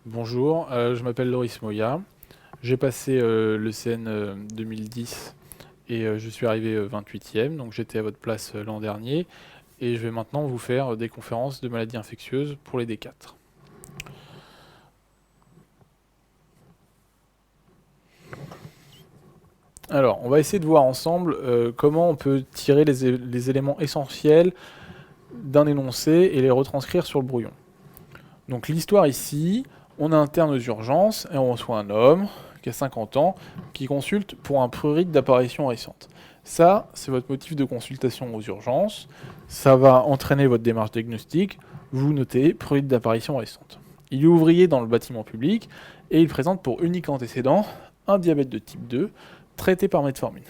Bonjour, je m'appelle Loris Moya. J'ai passé le CN 2010 et je suis arrivé 28e, donc j'étais à votre place l'an dernier. Et je vais maintenant vous faire des conférences de maladies infectieuses pour les D4. Alors, on va essayer de voir ensemble comment on peut tirer les éléments essentiels d'un énoncé et les retranscrire sur le brouillon. Donc l'histoire ici, on a un terme aux urgences et on reçoit un homme qui a 50 ans qui consulte pour un prurite d'apparition récente. Ça, c'est votre motif de consultation aux urgences. Ça va entraîner votre démarche diagnostique. Vous notez prurite d'apparition récente. Il est ouvrier dans le bâtiment public et il présente pour unique antécédent un diabète de type 2 traité par metformine.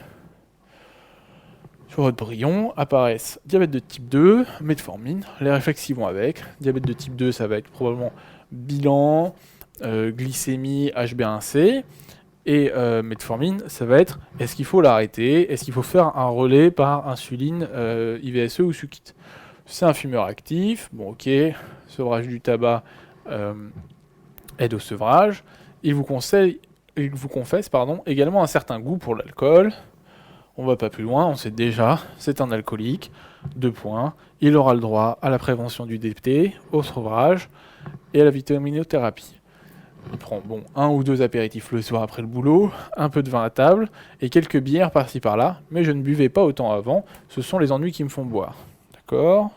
Sur votre brouillon apparaissent diabète de type 2, metformine, les réflexes qui vont avec. Diabète de type 2, ça va être probablement bilan, glycémie, HbA1c. Et metformine, ça va être est-ce qu'il faut l'arrêter, est-ce qu'il faut faire un relais par insuline, IVSE ou Sukit. C'est un fumeur actif, bon ok, sevrage du tabac aide au sevrage. Il vous confesse également un certain goût pour l'alcool. On va pas plus loin, on sait déjà, c'est un alcoolique. 2 points. Il aura le droit à la prévention du DPT, au sevrage et à la vitaminothérapie. Il prend un ou deux apéritifs le soir après le boulot, un peu de vin à table et quelques bières par-ci par-là, mais je ne buvais pas autant avant, ce sont les ennuis qui me font boire. D'accord ?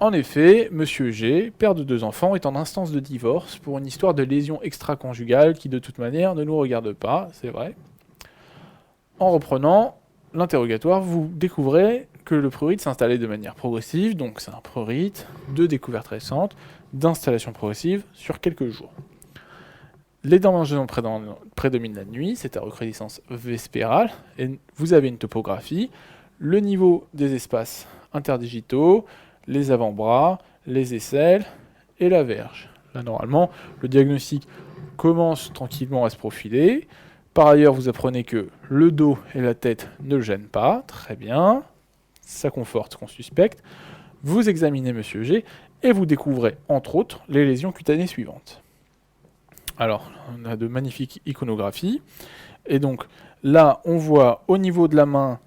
En effet, Monsieur G, père de 2 enfants, est en instance de divorce pour une histoire de lésion extra-conjugale qui de toute manière ne nous regarde pas, c'est vrai. En reprenant l'interrogatoire, vous découvrez que le prurite s'installait de manière progressive, donc c'est un prurite de découverte récente, d'installation progressive sur quelques jours. Les démangeaisons prédominent la nuit, c'est à recrudescence vespérale, et vous avez une topographie, le niveau des espaces interdigitaux, les avant-bras, les aisselles et la verge. Là, normalement, le diagnostic commence tranquillement à se profiler. Par ailleurs, vous apprenez que le dos et la tête ne le gênent pas. Très bien. Ça conforte ce qu'on suspecte. Vous examinez Monsieur G et vous découvrez, entre autres, les lésions cutanées suivantes. Alors, on a de magnifiques iconographies. Et donc, là, on voit au niveau de la main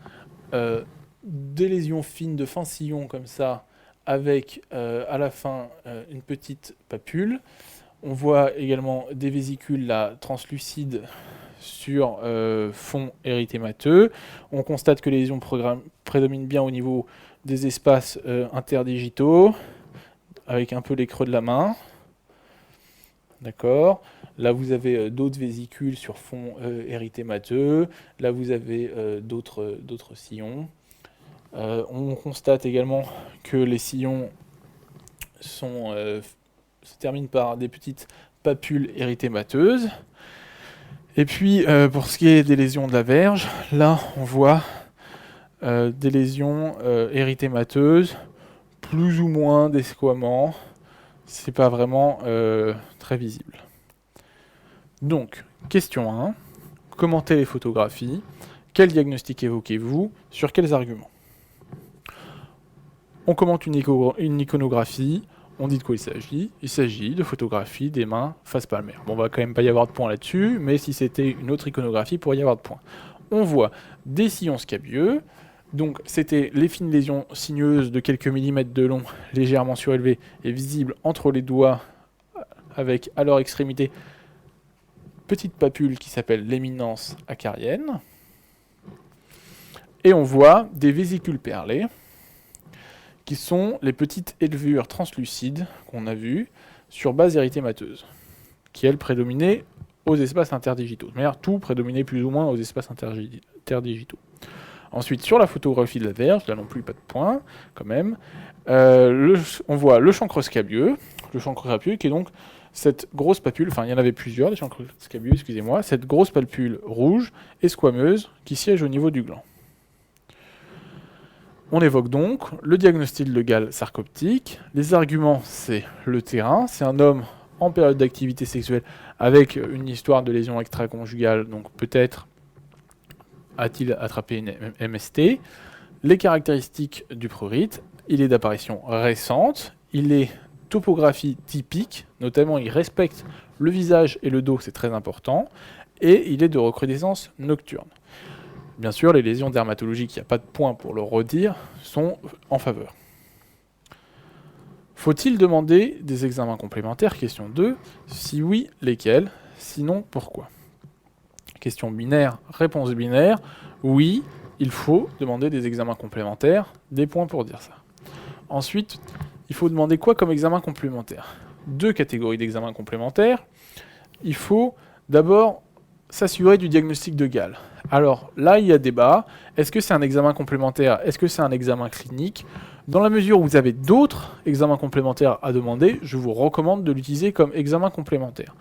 des lésions fines de fin sillon comme ça, avec à la fin une petite papule. On voit également des vésicules là, translucides sur fond érythémateux. On constate que les lésions prédominent bien au niveau des espaces interdigitaux, avec un peu les creux de la main. D'accord. Là, vous avez d'autres vésicules sur fond érythémateux. Là, vous avez d'autres sillons. On constate également que les sillons se terminent par des petites papules érythémateuses. Et puis, pour ce qui est des lésions de la verge, là, on voit des lésions érythémateuses, plus ou moins d'esquamants. C'est pas vraiment très visible. Donc, question 1. Commentez les photographies. Quel diagnostic évoquez-vous? Sur quels arguments? On commente une iconographie. On dit de quoi il s'agit. Il s'agit de photographie des mains face palmaire. Bon, on va quand même pas y avoir de points là-dessus, mais si c'était une autre iconographie, il pourrait y avoir de points. On voit des sillons scabieux. Donc, c'était les fines lésions sinueuses de quelques millimètres de long, légèrement surélevées et visibles entre les doigts, avec à leur extrémité petite papule qui s'appelle l'éminence acarienne. Et on voit des vésicules perlées, qui sont les petites élevures translucides qu'on a vues sur base érythémateuse, qui elles prédominaient aux espaces interdigitaux. De manière, tout prédominait plus ou moins aux espaces interdigitaux. Ensuite, sur la photographie de la verge, là non plus pas de points, quand même, on voit le chancre scabieux, qui est donc cette grosse papule, enfin il y en avait plusieurs, des chancres scabieux, excusez-moi, cette grosse papule rouge et squameuse qui siège au niveau du gland. On évoque donc le diagnostic légal sarcoptique. Les arguments, c'est le terrain. C'est un homme en période d'activité sexuelle avec une histoire de lésion extra-conjugale, donc peut-être a-t-il attrapé une MST. Les caractéristiques du prurite, il est d'apparition récente, il est topographie typique, notamment il respecte le visage et le dos, c'est très important, et il est de recrudescence nocturne. Bien sûr, les lésions dermatologiques, il n'y a pas de point pour le redire, sont en faveur. Faut-il demander des examens complémentaires? Question 2. Si oui, lesquels? Sinon, pourquoi? Question binaire, réponse binaire. Oui, il faut demander des examens complémentaires, des points pour dire ça. Ensuite, il faut demander quoi comme examen complémentaire? 2 catégories d'examens complémentaires. Il faut d'abord s'assurer du diagnostic de Gall. Alors là, il y a débat. Est-ce que c'est un examen complémentaire? Est-ce que c'est un examen clinique? Dans la mesure où vous avez d'autres examens complémentaires à demander, je vous recommande de l'utiliser comme examen complémentaire.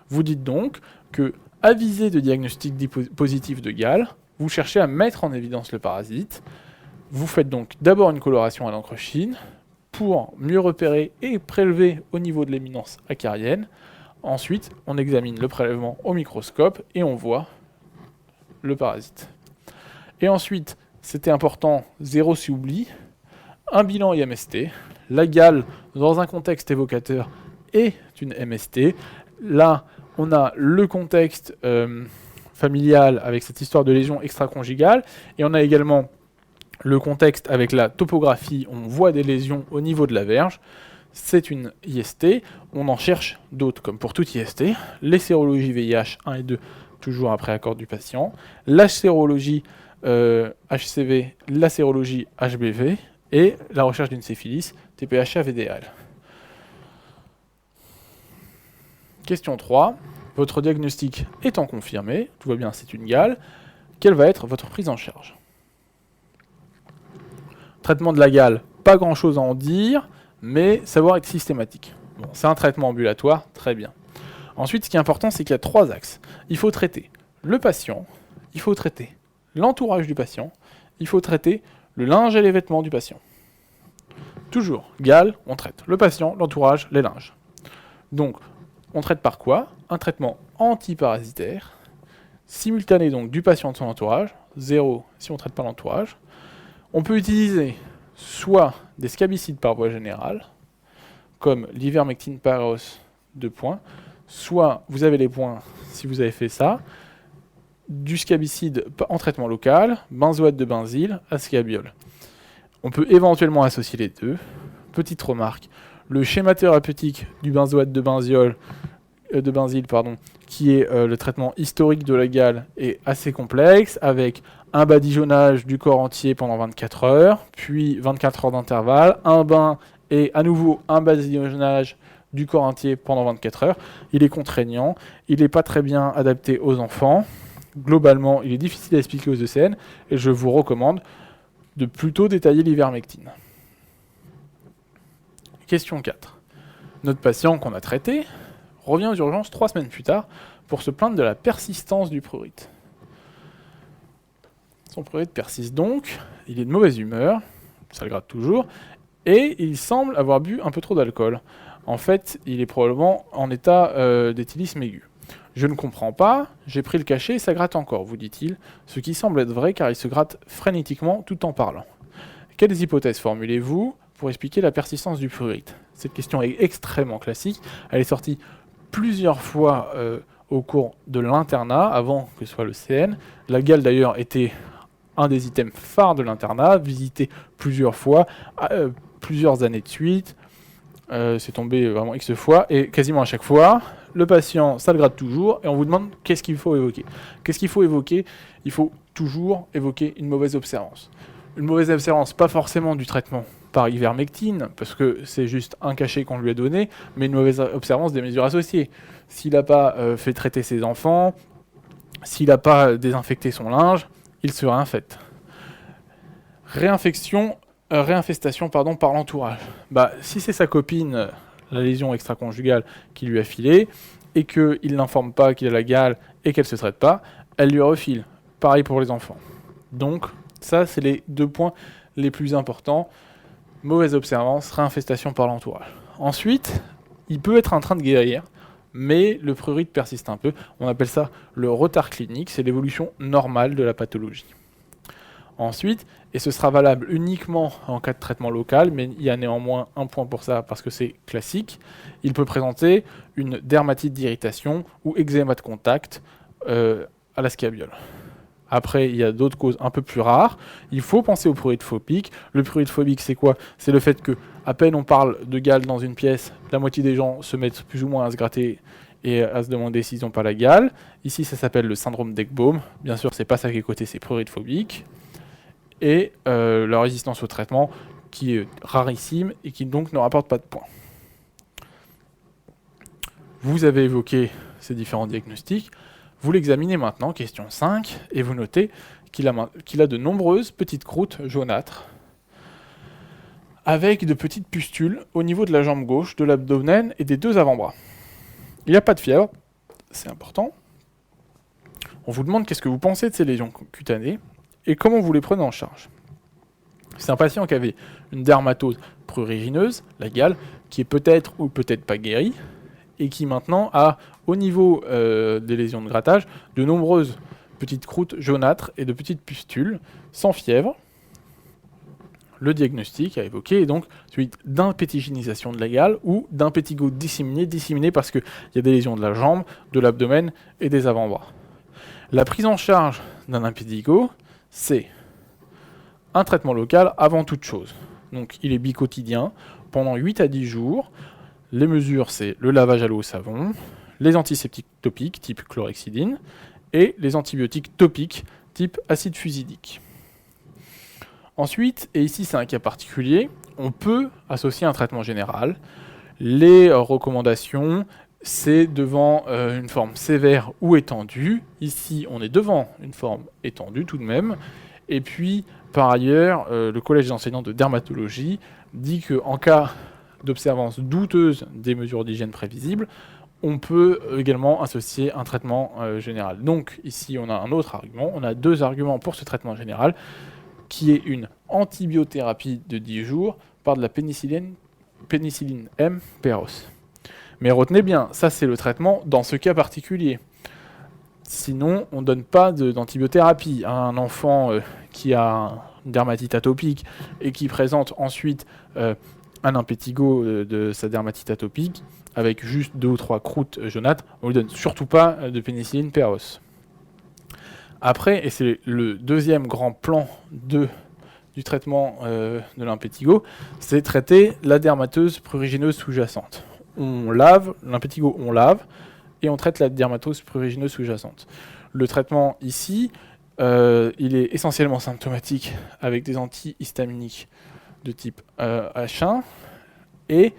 Vous dites donc que, à visée de diagnostic positif de Gall, vous cherchez à mettre en évidence le parasite. Vous faites donc d'abord une coloration à l'encre Chine pour mieux repérer et prélever au niveau de l'éminence acarienne. Ensuite, on examine le prélèvement au microscope et on voit le parasite. Et ensuite, c'était important, zéro s'oublie, un bilan IMST. La Gall, dans un contexte évocateur, est une MST. Là, on a le contexte familial avec cette histoire de lésion extra-conjugale, et on a également le contexte avec la topographie, on voit des lésions au niveau de la verge. C'est une IST, on en cherche d'autres, comme pour toute IST. Les sérologies VIH 1 et 2, toujours après accord du patient. La sérologie HCV, la sérologie HBV, et la recherche d'une syphilis, TPHA-VDL. Question 3. Votre diagnostic étant confirmé, tout va bien, c'est une Gall, quelle va être votre prise en charge? Traitement de la Gall, pas grand chose à en dire, mais savoir être systématique. Bon, c'est un traitement ambulatoire, très bien. Ensuite, ce qui est important, c'est qu'il y a 3 axes. Il faut traiter le patient, il faut traiter l'entourage du patient, il faut traiter le linge et les vêtements du patient. Toujours, Gall, on traite le patient, l'entourage, les linges. Donc, on traite par quoi? Un traitement antiparasitaire, simultané donc du patient et de son entourage, 0 si on ne traite pas l'entourage. On peut utiliser soit des scabicides par voie générale, comme l'ivermectine paros 2 points, soit vous avez les points si vous avez fait ça, du scabicide en traitement local, benzoate de benzyle, ascabiol. On peut éventuellement associer les deux. Petite remarque, le schéma thérapeutique du benzoate de benzyle, qui est le traitement historique de la Gall, est assez complexe, avec un badigeonnage du corps entier pendant 24 heures, puis 24 heures d'intervalle, un bain et à nouveau un badigeonnage du corps entier pendant 24 heures. Il est contraignant, il n'est pas très bien adapté aux enfants. Globalement, il est difficile à expliquer aux ECN et je vous recommande de plutôt détailler l'ivermectine. Question 4. Notre patient qu'on a traité revient aux urgences 3 semaines plus tard pour se plaindre de la persistance du prurite. Son prurite persiste donc, il est de mauvaise humeur, ça le gratte toujours, et il semble avoir bu un peu trop d'alcool. En fait, il est probablement en état d'éthylisme aigu. Je ne comprends pas, j'ai pris le cachet et ça gratte encore, vous dit-il, ce qui semble être vrai car il se gratte frénétiquement tout en parlant. Quelles hypothèses formulez-vous pour expliquer la persistance du prurite? Cette question est extrêmement classique, elle est sortie plusieurs fois au cours de l'internat, avant que ce soit le CN. La Gall d'ailleurs était un des items phares de l'internat, visité plusieurs fois, plusieurs années de suite, c'est tombé vraiment X fois, et quasiment à chaque fois, le patient, ça le gratte toujours, et on vous demande qu'est-ce qu'il faut évoquer. Qu'est-ce qu'il faut évoquer? Il faut toujours évoquer une mauvaise observance. Une mauvaise observance, pas forcément du traitement par ivermectine, parce que c'est juste un cachet qu'on lui a donné, mais une mauvaise observance des mesures associées. S'il n'a pas fait traiter ses enfants, s'il n'a pas désinfecté son linge, il sera infect. Réinfestation par l'entourage. Si c'est sa copine, la lésion extra-conjugale qui lui a filé, et qu'il n'informe pas qu'il a la Gall et qu'elle ne se traite pas, elle lui refile. Pareil pour les enfants. Donc, ça, c'est les 2 points les plus importants. Mauvaise observance, réinfestation par l'entourage. Ensuite, il peut être en train de guérir, mais le prurite persiste un peu. On appelle ça le retard clinique, c'est l'évolution normale de la pathologie. Ensuite, et ce sera valable uniquement en cas de traitement local, mais il y a néanmoins un point pour ça parce que c'est classique, il peut présenter une dermatite d'irritation ou eczéma de contact à la scabiole. Après, il y a d'autres causes un peu plus rares. Il faut penser au prurite phobique. Le prurite phobique, c'est quoi? C'est le fait que, à peine on parle de gale dans une pièce, la moitié des gens se mettent plus ou moins à se gratter et à se demander s'ils n'ont pas la gale. Ici, ça s'appelle le syndrome d'Ekbom. Bien sûr, c'est pas ça qui est coté, c'est prurite phobique. Et la résistance au traitement, qui est rarissime et qui donc ne rapporte pas de points. Vous avez évoqué ces différents diagnostics. Vous l'examinez maintenant, question 5, et vous notez qu'il a de nombreuses petites croûtes jaunâtres, avec de petites pustules au niveau de la jambe gauche, de l'abdomen et des deux avant-bras. Il n'y a pas de fièvre, c'est important. On vous demande qu'est-ce que vous pensez de ces lésions cutanées, et comment vous les prenez en charge. C'est un patient qui avait une dermatose prurigineuse, la gale, qui est peut-être ou peut-être pas guérie, et qui maintenant a, au niveau des lésions de grattage, de nombreuses petites croûtes jaunâtres et de petites pustules, sans fièvre. Le diagnostic à évoquer est donc celui d'impétiginisation de la gale ou d'impétigo disséminé parce qu'il y a des lésions de la jambe, de l'abdomen et des avant-bras. La prise en charge d'un impétigo, c'est un traitement local avant toute chose. Donc il est bicotidien pendant 8 à 10 jours. Les mesures, c'est le lavage à l'eau au savon, les antiseptiques topiques type chlorhexidine et les antibiotiques topiques type acide fusidique. Ensuite, et ici c'est un cas particulier, on peut associer un traitement général. Les recommandations, c'est devant une forme sévère ou étendue. Ici, on est devant une forme étendue tout de même. Et puis, par ailleurs, le collège d'enseignants de dermatologie dit qu'en cas d'observance douteuse des mesures d'hygiène prévisibles, on peut également associer un traitement général. Donc ici, on a un autre argument. On a deux arguments pour ce traitement général, qui est une antibiothérapie de 10 jours par de la pénicilline M. Peros. Mais retenez bien, ça c'est le traitement dans ce cas particulier. Sinon, on ne donne pas d'antibiothérapie à un enfant qui a une dermatite atopique et qui présente ensuite un impétigo de sa dermatite atopique avec juste 2 ou 3 croûtes jaunâtres. On ne lui donne surtout pas de pénicilline Peros. Après, et c'est le deuxième grand plan du traitement de l'impétigo, c'est traiter la dermatose prurigineuse sous-jacente. On lave, l'impétigo on lave, et on traite la dermatose prurigineuse sous-jacente. Le traitement ici, il est essentiellement symptomatique avec des antihistaminiques de type H1, et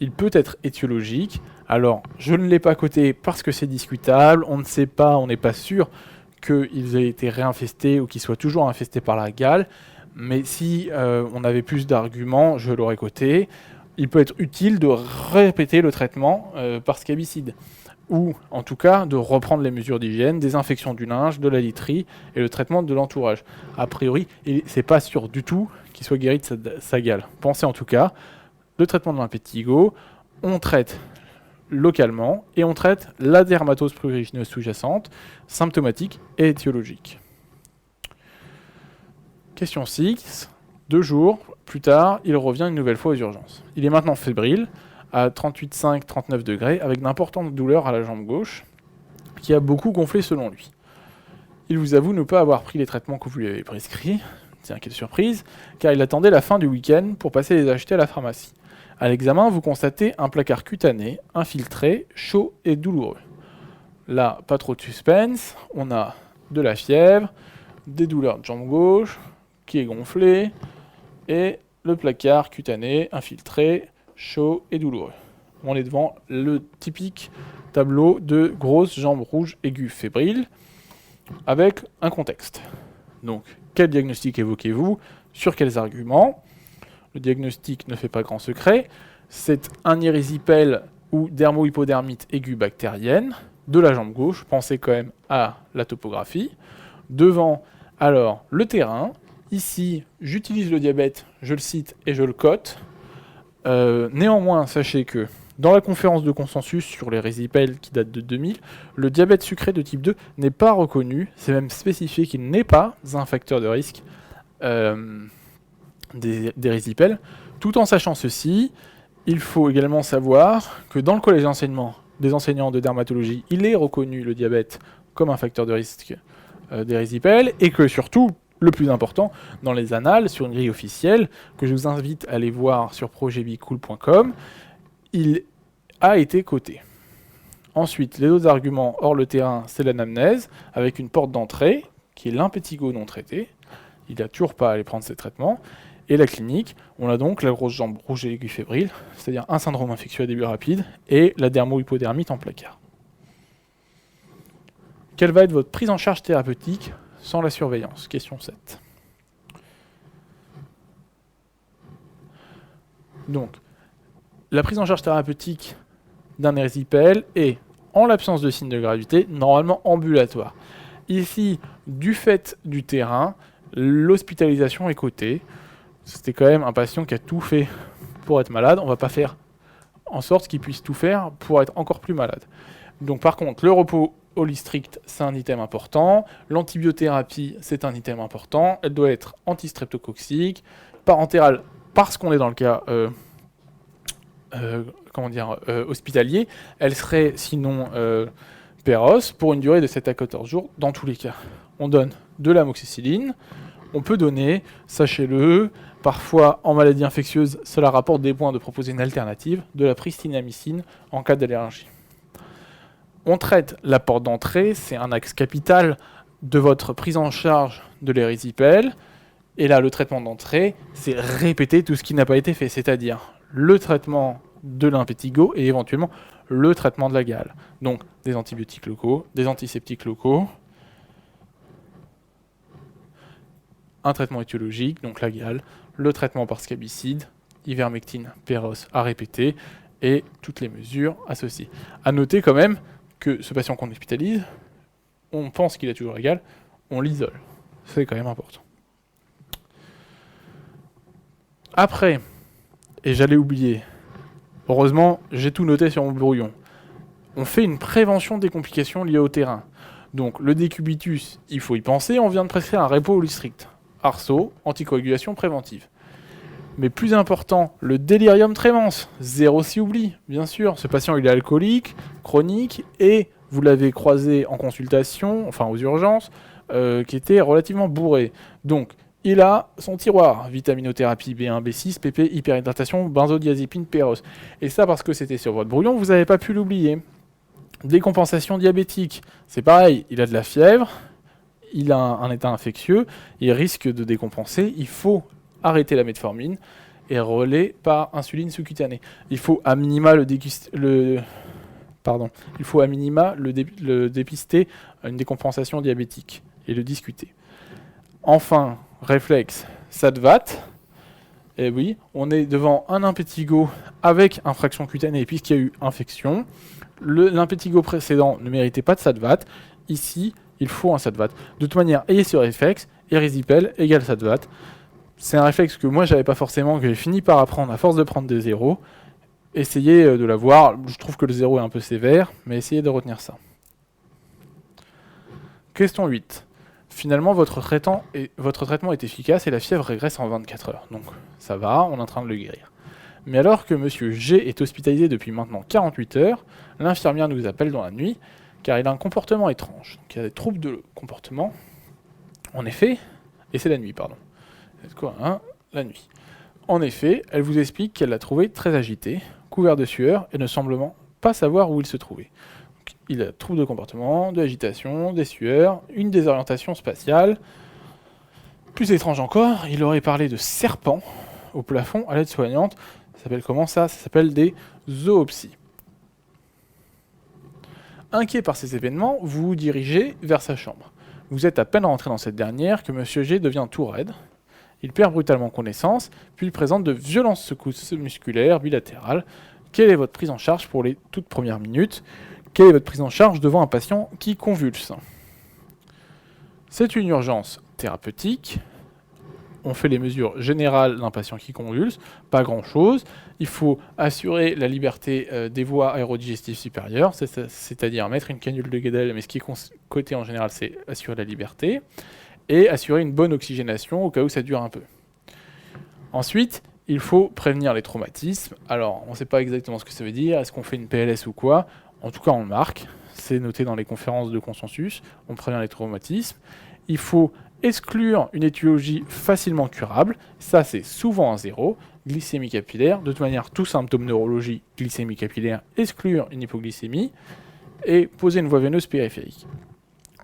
il peut être étiologique. Alors, je ne l'ai pas coté parce que c'est discutable, on ne sait pas, on n'est pas sûr qu'ils aient été réinfestés ou qu'ils soient toujours infestés par la gale, mais si on avait plus d'arguments, je l'aurais coté. Il peut être utile de répéter le traitement par scabicide, ou en tout cas de reprendre les mesures d'hygiène, désinfection du linge, de la literie et le traitement de l'entourage. A priori, c'est pas sûr du tout qu'il soit guéri de sa gale. Pensez en tout cas, le traitement de l'impétigo, on traite localement et on traite la dermatose prurigineuse sous-jacente, symptomatique et étiologique. Question 6. 2 jours plus tard, il revient une nouvelle fois aux urgences. Il est maintenant fébrile, à 38,5-39 degrés, avec d'importantes douleurs à la jambe gauche, qui a beaucoup gonflé selon lui. Il vous avoue ne pas avoir pris les traitements que vous lui avez prescrits, tiens, quelle surprise, car il attendait la fin du week-end pour passer les acheter à la pharmacie. À l'examen, vous constatez un placard cutané, infiltré, chaud et douloureux. Là, pas trop de suspense, on a de la fièvre, des douleurs de jambe gauche, qui est gonflé, et le placard cutané, infiltré, chaud et douloureux. On est devant le typique tableau de grosses jambes rouges aiguës fébriles, avec un contexte. Donc, quel diagnostic évoquez-vous? Sur quels arguments? Le diagnostic ne fait pas grand secret. C'est un érysipèle ou dermo-hypodermite aiguë bactérienne de la jambe gauche. Pensez quand même à la topographie. Devant, alors, le terrain. Ici, j'utilise le diabète, je le cite et je le cote. Néanmoins, sachez que dans la conférence de consensus sur les résipèles qui date de 2000, le diabète sucré de type 2 n'est pas reconnu. C'est même spécifié qu'il n'est pas un facteur de risque des résipels. Tout en sachant ceci, il faut également savoir que dans le collège d'enseignement des enseignants de dermatologie, il est reconnu le diabète comme un facteur de risque des résipels, et que surtout, le plus important, dans les annales, sur une grille officielle, que je vous invite à aller voir sur projetbicool.com, il a été coté. Ensuite, les autres arguments hors le terrain, c'est l'anamnèse, avec une porte d'entrée, qui est l'impétigo non traité. Il n'a toujours pas à aller prendre ses traitements. Et la clinique, on a donc la grosse jambe rouge et aiguë fébrile, c'est-à-dire un syndrome infectieux à début rapide, et la dermo-hypodermite en placard. Quelle va être votre prise en charge thérapeutique sans la surveillance? Question 7. Donc, la prise en charge thérapeutique d'un érysipèle est, en l'absence de signes de gravité, normalement ambulatoire. Ici, du fait du terrain, l'hospitalisation est cotée. C'était quand même un patient qui a tout fait pour être malade. On ne va pas faire en sorte qu'il puisse tout faire pour être encore plus malade. Donc par contre, le repos au lit strict, c'est un item important. L'antibiothérapie, c'est un item important. Elle doit être antistreptococcique, parentérale, parce qu'on est dans le cas hospitalier. Elle serait sinon péros pour une durée de 7 à 14 jours dans tous les cas. On donne de l'amoxicilline. On peut donner, sachez-le, parfois en maladie infectieuse, cela rapporte des points de proposer une alternative, de la pristinamycine en cas d'allergie. On traite la porte d'entrée, c'est un axe capital de votre prise en charge de l'érysipèle. Et là, le traitement d'entrée, c'est répéter tout ce qui n'a pas été fait, c'est-à-dire le traitement de l'impétigo et éventuellement le traitement de la gale. Donc des antibiotiques locaux, des antiseptiques locaux, un traitement étiologique, donc la gale, le traitement par scabicide, ivermectine, péros à répéter, et toutes les mesures associées. À noter quand même que ce patient qu'on hospitalise, on pense qu'il a toujours la gale, on l'isole. C'est quand même important. Après, et j'allais oublier, heureusement, j'ai tout noté sur mon brouillon, on fait une prévention des complications liées au terrain. Donc le décubitus, il faut y penser, on vient de prescrire un repos au lit strict. Arceau, anticoagulation préventive. Mais plus important, le délirium tremens, zéro si oubli, bien sûr. Ce patient, il est alcoolique, chronique, et vous l'avez croisé en consultation, enfin aux urgences, qui était relativement bourré. Donc, il a son tiroir, vitaminothérapie B1, B6, PP, hyperhydratation, benzodiazépine, péros. Et ça, parce que c'était sur votre brouillon, vous n'avez pas pu l'oublier. Décompensation diabétique, c'est pareil, il a de la fièvre, il a un état infectieux, il risque de décompenser, il faut arrêter la metformine et relais par insuline sous-cutanée. Il faut à minima le dépister une décompensation diabétique et le discuter. Enfin, réflexe, Sadvat. Et oui, on est devant un impétigo avec infraction cutanée puisqu'il y a eu infection. L'impétigo précédent ne méritait pas de Sadvat. Ici, il faut un Sadvat. De toute manière, ayez ce réflexe, érysipèle égale Sadvat. C'est un réflexe que moi, j'avais pas forcément, que j'ai fini par apprendre à force de prendre des zéros. Essayez de l'avoir. Je trouve que le zéro est un peu sévère, mais essayez de retenir ça. Question 8. Finalement, votre traitement est efficace et la fièvre régresse en 24 heures. Donc, ça va, on est en train de le guérir. Mais alors que monsieur G est hospitalisé depuis maintenant 48 heures, l'infirmière nous appelle dans la nuit, car il a un comportement étrange. Donc, il y a des troubles de comportement. En effet, et c'est la nuit, pardon. C'est quoi, hein? La nuit. En effet, elle vous explique qu'elle l'a trouvé très agité, couvert de sueur, et ne semblement pas savoir où il se trouvait. Donc, il a troubles de comportement, de l'agitation, des sueurs, une désorientation spatiale. Plus étrange encore, il aurait parlé de serpents au plafond à l'aide-soignante. Ça s'appelle comment ça? Ça s'appelle des zoopsies. Inquiet par ces événements, vous vous dirigez vers sa chambre. Vous êtes à peine rentré dans cette dernière que monsieur G devient tout raide. Il perd brutalement connaissance, puis il présente de violentes secousses musculaires bilatérales. Quelle est votre prise en charge pour les toutes premières minutes? Quelle est votre prise en charge devant un patient qui convulse? C'est une urgence thérapeutique. On fait les mesures générales d'un patient qui convulse, pas grand-chose. Il faut assurer la liberté des voies aérodigestives supérieures, c'est-à-dire mettre une canule de Guedel, mais ce qui est coté en général, c'est assurer la liberté. et assurer une bonne oxygénation au cas où ça dure un peu. Ensuite, il faut prévenir les traumatismes. Alors, on ne sait pas exactement ce que ça veut dire, est-ce qu'on fait une PLS ou quoi? En tout cas, on le marque, c'est noté dans les conférences de consensus, on prévient les traumatismes. Il faut exclure une étiologie facilement curable, ça c'est souvent un 0, glycémie capillaire, de toute manière, tout symptôme neurologie, glycémie capillaire, exclure une hypoglycémie, et poser une voie veineuse périphérique.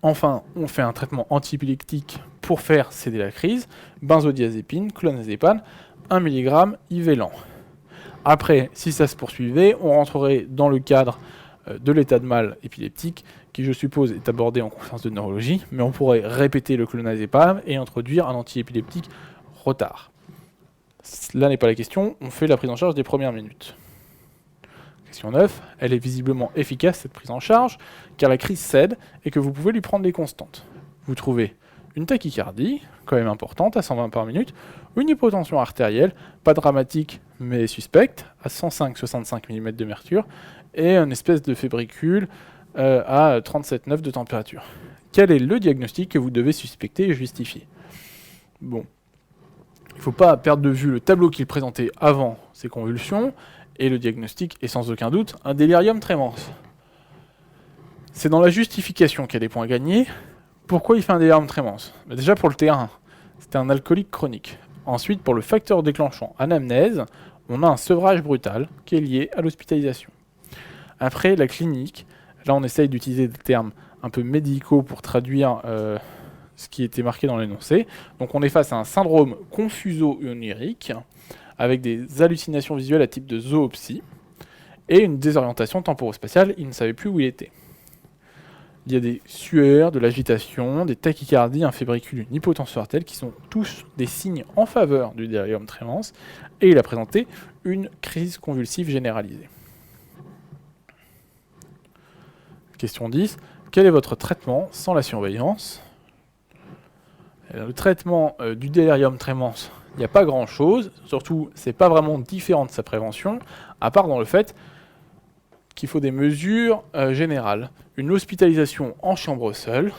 Enfin, on fait un traitement antiépileptique pour faire céder la crise, benzodiazépine, clonazépam, 1 mg Ivelan. Après, si ça se poursuivait, on rentrerait dans le cadre de l'état de mal épileptique, qui je suppose est abordé en conférence de neurologie, mais on pourrait répéter le clonazépam et introduire un antiépileptique retard. Là n'est pas la question, on fait la prise en charge des premières minutes. Question 9, elle est visiblement efficace cette prise en charge, car la crise cède et que vous pouvez lui prendre des constantes. Vous trouvez une tachycardie, quand même importante, à 120 par minute, une hypotension artérielle, pas dramatique mais suspecte, à 105-65 mm de mercure, et une espèce de fébricule à 37,9 de température. Quel est le diagnostic que vous devez suspecter et justifier? Bon, il ne faut pas perdre de vue le tableau qu'il présentait avant ces convulsions, et le diagnostic est sans aucun doute un délirium tremens. C'est dans la justification qu'il y a des points à gagner. Pourquoi il fait un délirium tremens? Déjà pour le terrain, c'était un alcoolique chronique. Ensuite, pour le facteur déclenchant anamnèse, on a un sevrage brutal qui est lié à l'hospitalisation. Après, la clinique, là on essaye d'utiliser des termes un peu médicaux pour traduire ce qui était marqué dans l'énoncé. Donc on est face à un syndrome confuso-onirique, avec des hallucinations visuelles à type de zoopsie, et une désorientation temporospatiale, il ne savait plus où il était. Il y a des sueurs, de l'agitation, des tachycardies, un fébricule, une hypotension artérielle, qui sont tous des signes en faveur du délirium tremens, et il a présenté une crise convulsive généralisée. Question 10. Quel est votre traitement sans la surveillance? Le traitement du délirium tremens, il n'y a pas grand-chose. Surtout, c'est pas vraiment différent de sa prévention, à part dans le fait qu'il faut des mesures générales. Une hospitalisation en chambre seule,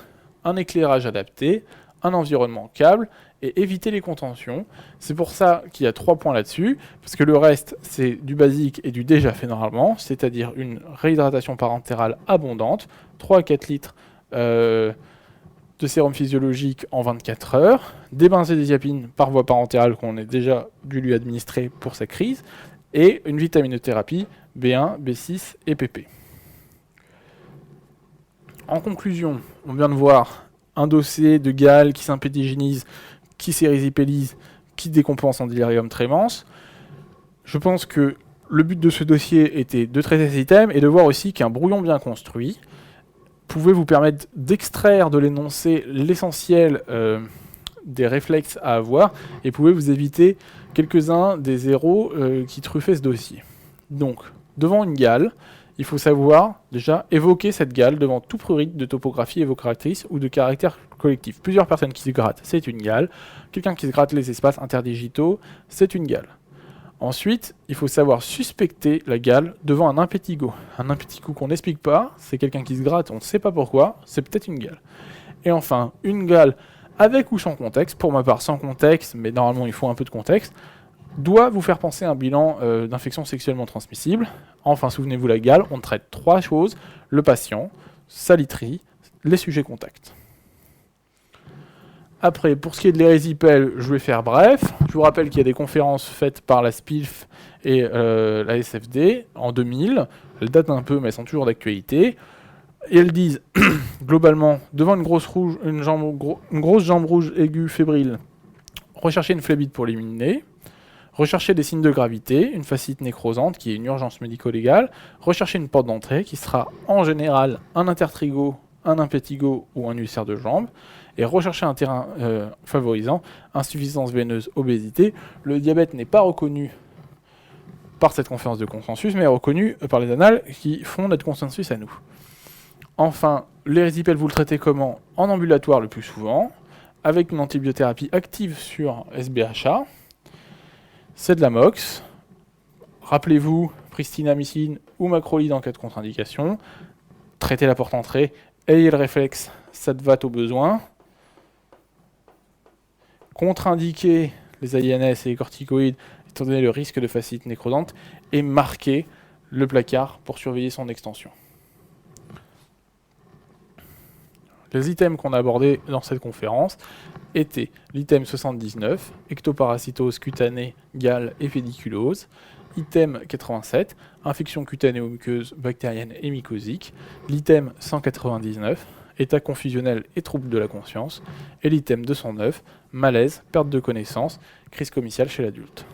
un éclairage adapté, un environnement câble, et éviter les contentions. C'est pour ça qu'il y a 3 points là-dessus, parce que le reste, c'est du basique et du déjà fait normalement, c'est-à-dire une réhydratation parentérale abondante, 3 à 4 litres de sérum physiologique en 24 heures, des benzodiazépines par voie parentérale qu'on a déjà dû lui administrer pour sa crise, et une vitaminothérapie B1, B6 et PP. En conclusion, on vient de voir un dossier de Gall qui sympédigénise, qui s'érysipélise, qui décompense en délirium tremens. Je pense que le but de ce dossier était de traiter ces items et de voir aussi qu'un brouillon bien construit pouvait vous permettre d'extraire de l'énoncé l'essentiel des réflexes à avoir et pouvait vous éviter quelques-uns des zéros qui truffaient ce dossier. Donc, devant une gale, il faut savoir déjà évoquer cette gale devant tout prurite de topographie évocatrice ou de caractère collectif. Plusieurs personnes qui se grattent, c'est une gale. Quelqu'un qui se gratte les espaces interdigitaux, c'est une gale. Ensuite, il faut savoir suspecter la gale devant un impétigo. Un impétigo qu'on n'explique pas, c'est quelqu'un qui se gratte, on ne sait pas pourquoi, c'est peut-être une gale. Et enfin, une gale avec ou sans contexte, pour ma part sans contexte, mais normalement il faut un peu de contexte, doit vous faire penser à un bilan d'infection sexuellement transmissible. Enfin, souvenez-vous, la gale, on traite 3 choses, le patient, sa literie, les sujets contacts. Après, pour ce qui est de l'érysipèle, je vais faire bref. Je vous rappelle qu'il y a des conférences faites par la SPILF et la SFD en 2000. Elles datent un peu, mais elles sont toujours d'actualité. Et elles disent, globalement, devant une grosse jambe rouge aiguë fébrile, recherchez une phlébite pour l'éliminer. Recherchez des signes de gravité, une fasciite nécrosante qui est une urgence médico-légale. Recherchez une porte d'entrée qui sera en général un intertrigo, un impétigo ou un ulcère de jambe. Et rechercher un terrain favorisant insuffisance veineuse, obésité. Le diabète n'est pas reconnu par cette conférence de consensus, mais est reconnu par les annales qui font notre consensus à nous. Enfin, l'érysipèle, vous le traitez comment? En ambulatoire le plus souvent, avec une antibiothérapie active sur SBHA. C'est de la MOX. Rappelez-vous, pristinamycine ou macrolide en cas de contre-indication. Traitez la porte-entrée, ayez le réflexe, ça te va au besoin. contre-indiquer les INS et les corticoïdes, étant donné le risque de fascite nécrosante, et marquer le placard pour surveiller son extension. Les items qu'on a abordés dans cette conférence étaient l'item 79, ectoparasitose cutanée, gale et pédiculose, item 87, infection cutanée ou muqueuse bactérienne et mycosique, l'item 199, état confusionnel et troubles de la conscience, et l'item 209, malaise, perte de connaissance, crise comiciale chez l'adulte.